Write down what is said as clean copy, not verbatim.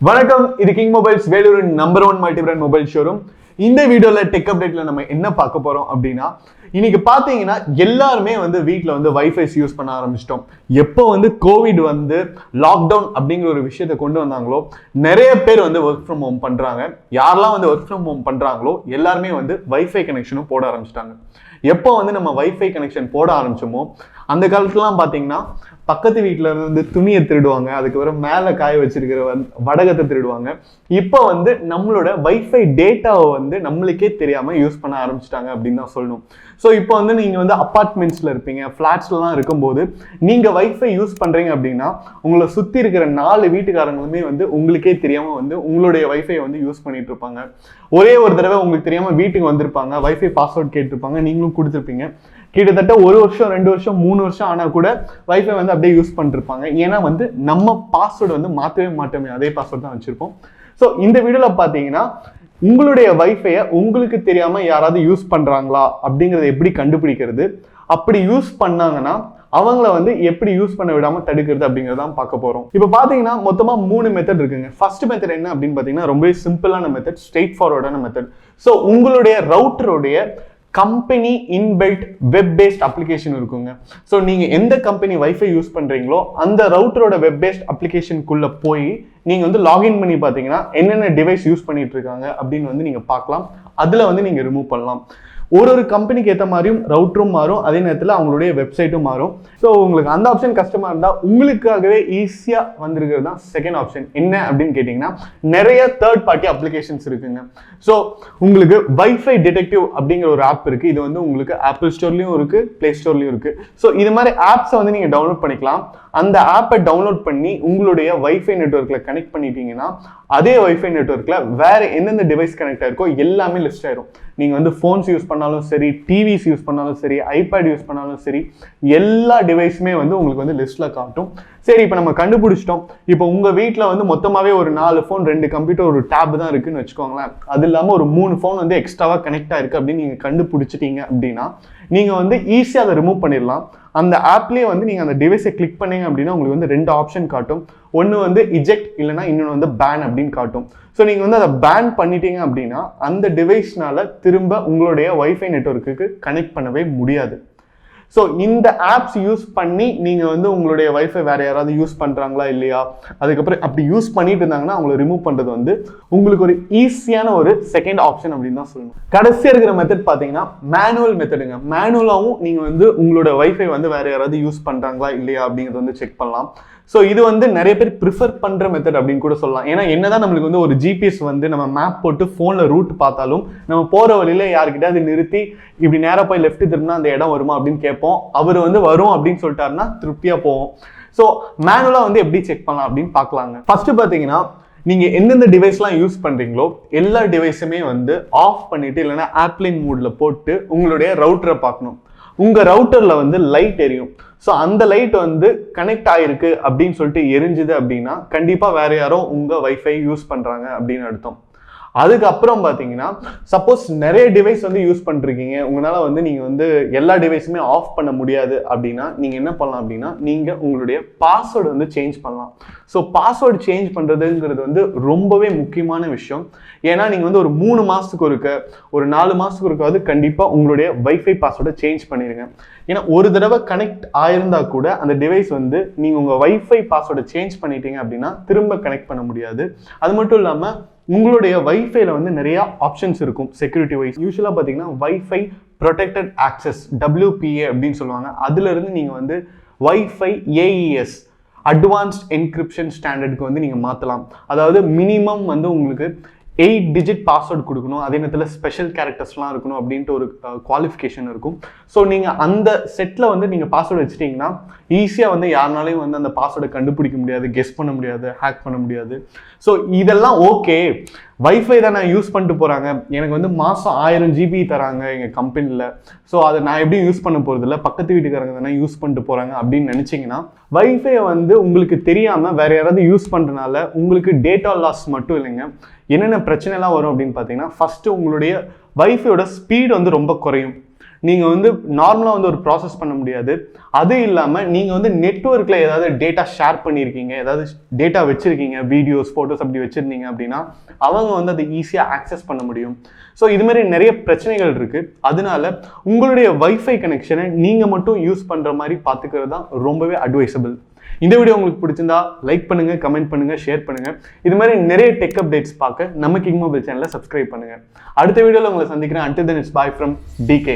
வணக்கம், இது king mobiles வேலூரின் number 1 multi brand mobile showroom. இந்த வீடியோல டெக் அப்டேட்ல நம்ம என்ன பார்க்க போறோம் அப்படின்னா, இன்னைக்கு பாத்தீங்கன்னா எல்லாருமே வீட்டில் வைஃபைஸ் யூஸ் பண்ண ஆரம்பிச்சிட்டோம். எப்போ கோவிட் லாக்டவுன் அப்படிங்கிற ஒரு விஷயத்தை கொண்டு வந்தாங்களோ, நிறைய பேர் ஒர்க் ஃப்ரம் ஹோம் பண்றாங்க. யாரெல்லாம் ஒர்க் ஃப்ரம் ஹோம் பண்றாங்களோ எல்லாருமே வைஃபை கனெக்ஷனும் போட ஆரம்பிச்சிட்டாங்க. எப்போ நம்ம வைஃபை கனெக்ஷன் போட ஆரம்பிச்சோமோ, அந்த காலத்துலாம் பாத்தீங்கன்னா பக்கத்து வீட்டுல இருந்து துணியை திருடுவாங்க, அதுக்கப்புறம் மேல காய வச்சிருக்கிற வடகத்தை திருடுவாங்க. இப்போ நம்மளோட வைஃபை டேட்டாவை நம்மளுக்கே தெரியாம யூஸ் பண்ண ஆரம்பிச்சிட்டாங்க அப்படின்னு தான் சொல்லணும். ஸோ இப்போ நீங்க அப்பார்ட்மெண்ட்ஸ்ல இருப்பீங்க, ஃபிளாட்ஸ்லாம் இருக்கும்போது நீங்க வைஃபை யூஸ் பண்றீங்க அப்படின்னா, உங்களை சுத்தி இருக்கிற 4 வீட்டுக்காரங்களுமே உங்களுக்கே தெரியாம உங்களுடைய வைஃபை யூஸ் பண்ணிட்டு இருப்பாங்க. ஒரே ஒரு தடவை உங்களுக்கு தெரியாம வீட்டுக்கு வந்திருப்பாங்க, வைஃபை பாஸ்வேர்ட் கேட்டிருப்பாங்க, நீங்களும் கொடுத்துருப்பீங்க. கிட்டத்தட்ட 1 வருஷம் 2 வருஷம் 3 வருஷம் ஆனா கூட வைஃபை அப்படியே யூஸ் பண்ணிருப்பாங்க. ஏன்னா நம்ம பாஸ்வேர்டு மாற்றவே மாட்டோமே, அதே பாஸ்வேர்ட் தான் வச்சிருப்போம். ஸோ இந்த வீடியோல பாத்தீங்கன்னா உங்களுடைய வைஃபையை உங்களுக்கு தெரியாம யாராவது யூஸ் பண்றாங்களா அப்படிங்கறத எப்படி கண்டுபிடிக்கிறது, அப்படி யூஸ் பண்ணாங்கன்னா அவங்கள எப்படி யூஸ் பண்ண விடாம தடுக்கிறது அப்படிங்கறதான் பார்க்க போறோம். இப்போ பாத்தீங்கன்னா மொத்தமா 3 மெத்தட் இருக்குங்க. ஃபர்ஸ்ட் மெத்தட் என்ன அப்படின்னு பாத்தீங்கன்னா ரொம்ப சிம்பிளான மெத்தட், ஸ்ட்ரெயிட் ஃபார்வர்டான மெத்தட். ஸோ உங்களுடைய ரவுட்டருடைய company inbuilt web based application இருக்குங்க. ஸோ நீங்க எந்த கம்பெனி வைஃபை யூஸ் பண்றீங்களோ அந்த ரவுட்டரோட வெப் பேஸ்ட் அப்ளிகேஷனுக்குள்ள போய் நீங்க லாகின் பண்ணி பாத்தீங்கன்னா என்னென்ன டிவைஸ் யூஸ் பண்ணிட்டு இருக்காங்க அப்படின்னு நீங்க பார்க்கலாம். அதுல நீங்க ரிமூவ் பண்ணலாம். ஒரு கம்பெனிக்கு ஏற்ற மாதிரியும் ரவுட்டரும் மாறும், அதே நேரத்தில் அவங்களுடைய வெப்சைட்டும் மாறும். ஸோ உங்களுக்கு அந்த ஆப்ஷன் கஷ்டமா இருந்தால் உங்களுக்காகவே ஈஸியா வந்திருக்கிறது தான் செகண்ட் ஆப்ஷன். என்ன அப்படின்னு கேட்டீங்கன்னா, நிறைய தேர்ட் பார்ட்டி அப்ளிகேஷன்ஸ் இருக்குங்க. ஸோ உங்களுக்கு வைஃபை டிடெக்டிவ் அப்படிங்கிற ஒரு ஆப் இருக்கு. இது உங்களுக்கு ஆப்பிள் ஸ்டோர்லயும் இருக்கு, பிளே ஸ்டோர்லயும் இருக்கு. ஸோ இது மாதிரி ஆப்ஸை நீங்க டவுன்லோட் பண்ணிக்கலாம். அந்த ஆப்பை டவுன்லோட் பண்ணி உங்களுடைய வைஃபை நெட்வொர்க்ல கனெக்ட் பண்ணிட்டீங்கன்னா, அதே வைஃபை நெட்வொர்க்ல வேற எந்தெந்த டிவைஸ் கனெக்ட் ஆயிருக்கோ எல்லாமே லிஸ்ட் ஆயிரும். நீங்க போன்ஸ் யூஸ் பண்ணாலும் சரி, டிவிஸ் யூஸ் பண்ணாலும் சரி, ஐபேட் யூஸ் பண்ணாலும் சரி, எல்லா டிவைஸுமே உங்களுக்கு லிஸ்ட்ல காட்டும். சரி, இப்போ நம்ம கண்டுபிடிச்சிட்டோம். இப்போ உங்க வீட்டில் மொத்தமாவே ஒரு 4 ஃபோன், 2 கம்ப்யூட்டர், ஒரு டேப் தான் இருக்குன்னு வச்சுக்கோங்களேன். அது இல்லாம ஒரு 3 ஃபோன் எக்ஸ்ட்ராவா கனெக்ட் ஆயிருக்கு அப்படின்னு நீங்க கண்டுபிடிச்சிட்டீங்க அப்படின்னா, நீங்க ஈஸியா அதை ரிமூவ் பண்ணிடலாம். அந்த ஆப்லயே நீங்க அந்த டிவைஸை கிளிக் பண்ணீங்க அப்படின்னா உங்களுக்கு 2 ஆப்ஷன் காட்டும். ஒன்று இஜெக்ட், இல்லைன்னா இன்னொன்று பேன் அப்படின்னு காட்டும். ஸோ நீங்கள் அதை பேன் பண்ணிட்டீங்க அப்படின்னா அந்த டிவைஸ்னால திரும்ப உங்களுடைய வைஃபை நெட்வொர்க்குக்கு கனெக்ட் பண்ணவே முடியாது. ஸோ இந்த ஆப்ஸ் யூஸ் பண்ணி நீங்கள் உங்களுடைய வைஃபை வேற யாராவது யூஸ் பண்ணுறாங்களா இல்லையா, அதுக்கப்புறம் அப்படி யூஸ் பண்ணிட்டு இருந்தாங்கன்னா அவங்களை ரிமூவ் பண்ணுறது உங்களுக்கு ஒரு ஈஸியான ஒரு செகண்ட் ஆப்ஷன் அப்படின்னு தான் சொல்லணும். கடைசியாக இருக்கிற மெத்தட் பார்த்தீங்கன்னா மேனுவல் மெத்தடுங்க. மேனுவலாகவும் நீங்கள் உங்களோட வைஃபை வேற யாராவது யூஸ் பண்ணுறாங்களா இல்லையா அப்படிங்கிறது செக் பண்ணலாம். ஸோ இது நிறைய பேர் ப்ரிஃபர் பண்ணுற மெத்தட் அப்படின்னு கூட சொல்லலாம். ஏன்னா என்னதான் நம்மளுக்கு ஒரு ஜிபிஎஸ் நம்ம மேப் போட்டு ஃபோனில் ரூட் பார்த்தாலும் நம்ம போகிற வழியில யாருக்கிட்ட அது நிறுத்தி இப்படி நேராக போய் லெஃப்ட் திரும்பினா அந்த இடம் வருமா அப்படின்னு கேட்போம். அவர் வரும் அப்படின்னு சொல்லிட்டாருன்னா திருப்தியாக போவோம். ஸோ மேனுவலாக எப்படி செக் பண்ணலாம் அப்படின்னு பார்க்கலாங்க. ஃபர்ஸ்ட் பார்த்தீங்கன்னா, நீங்க எந்தெந்த டிவைஸ்லாம் யூஸ் பண்றீங்களோ எல்லா டிவைஸுமே ஆஃப் பண்ணிட்டு இல்லைன்னா ஏர்ப்ளைன் மூட்ல போட்டு உங்களுடைய ரவுட்டரை பார்க்கணும். உங்க ரவுட்டர்ல லைட் எரியும். ஸோ அந்த லைட் கனெக்ட் ஆயிருக்கு அப்படின்னு சொல்லிட்டு எரிஞ்சுது அப்படின்னா கண்டிப்பா வேற யாரோ உங்க வைஃபை யூஸ் பண்றாங்க அப்படின்னு அர்த்தம். அதுக்கப்புறம் பாத்தீங்கன்னா, சப்போஸ் நிறைய டிவைஸ் யூஸ் பண்றீங்க, உங்களால நீங்க எல்லா டிவைஸுமே ஆஃப் பண்ண முடியாது அப்படின்னா நீங்க என்ன பண்ணலாம் அப்படின்னா, நீங்க உங்களுடைய பாஸ்வேர்டு சேஞ்ச் பண்ணலாம். ஸோ பாஸ்வேர்டு சேஞ்ச் பண்றதுங்கிறது ரொம்பவே முக்கியமான விஷயம். ஏன்னா நீங்க ஒரு 3 மாசத்துக்கு ஒருக்க, ஒரு 4 மாசத்துக்கு ஒருக்காவது கண்டிப்பா உங்களுடைய வைஃபை பாஸ்வேர்டை சேஞ்ச் பண்ணிடுங்க. ஏன்னா ஒரு தடவை கனெக்ட் ஆயிருந்தா கூட அந்த டிவைஸ் நீங்க உங்க வைஃபை பாஸ்வேர்டை சேஞ்ச் பண்ணிட்டீங்க அப்படின்னா திரும்ப கனெக்ட் பண்ண முடியாது. அது மட்டும் இல்லாம உங்களுடைய வைஃபைல நிறைய ஆப்ஷன்ஸ் இருக்கும் செக்யூரிட்டி வைஸ். யூஸ்வலா பாத்தீங்கன்னா வைஃபை ப்ரொடெக்டட் ஆக்சஸ், WPA அப்படின்னு சொல்லுவாங்க. அதுல இருந்து நீங்க வைஃபை AES, அட்வான்ஸ்ட் என்கிரிப்ஷன் ஸ்டாண்டர்டுக்கு நீங்க மாத்தலாம். அதாவது மினிமம் உங்களுக்கு 8 டிஜிட் பாஸ்வேர்டு கொடுக்கணும், அதே நேரத்தில் ஸ்பெஷல் கேரக்டர்ஸ்லாம் இருக்கணும் அப்படின்ட்டு ஒரு குவாலிஃபிகேஷன் இருக்கும். ஸோ நீங்கள் அந்த செட்டில் நீங்கள் பாஸ்வேர்டு வச்சுட்டிங்கன்னா ஈஸியாக யாருனாலையும் அந்த பாஸ்வேர்டை கண்டுபிடிக்க முடியாது, கெஸ் பண்ண முடியாது, ஹேக் பண்ண முடியாது. ஸோ இதெல்லாம் ஓகே, வைஃபை தான் நான் யூஸ் பண்ணிட்டு போகிறாங்க, எனக்கு மாதம் 1000 GB தராங்க எங்கள் கம்பெனியில், ஸோ அதை நான் எப்படி யூஸ் பண்ண போகிறது இல்லை, பக்கத்து வீட்டுக்காரங்க தானே யூஸ் பண்ணிட்டு போகிறாங்க அப்படின்னு நினச்சிங்கன்னா, வைஃபை உங்களுக்கு தெரியாமல் வேற யாராவது யூஸ் பண்ணுறதுனால உங்களுக்கு டேட்டா லாஸ் மட்டும் இல்லைங்க, என்னென்ன பிரச்சனைலாம் வரும் அப்படின்னு பார்த்தீங்கன்னா, ஃபர்ஸ்ட் உங்களுடைய வைஃபையோட ஸ்பீட் ரொம்ப குறையும். நீங்கள் வந்து நார்மலாக வந்து ஒரு ப்ராசஸ் பண்ண முடியாது. அது இல்லாமல் நீங்கள் வந்து நெட்வொர்க்கில் ஏதாவது டேட்டா ஷேர் பண்ணியிருக்கீங்க, ஏதாவது டேட்டா வச்சுருக்கீங்க, வீடியோஸ் ஃபோட்டோஸ் அப்படி வச்சுருந்தீங்க அப்படின்னா அவங்க வந்து அதை ஈஸியாக ஆக்சஸ் பண்ண முடியும். ஸோ இது மாதிரி நிறைய பிரச்சனைகள் இருக்குது. அதனால உங்களுடைய வைஃபை கனெக்ஷனை நீங்கள் மட்டும் யூஸ் பண்ணுற மாதிரி பார்த்துக்கிறது தான் ரொம்பவே அட்வைசபிள். இந்த வீடியோ உங்களுக்கு பிடிச்சிருந்தா லைக் பண்ணுங்க, கமெண்ட் பண்ணுங்க, ஷேர் பண்ணுங்க. இது மாதிரி நிறைய டெக் அப்டேட்ஸ் பார்க்க நம்ம கிங் மொபைல் சேனலை சப்ஸ்கிரைப் பண்ணுங்க. அடுத்த வீடியோவில் உங்களை சந்திக்கிறேன். Until then, it's bye from DK.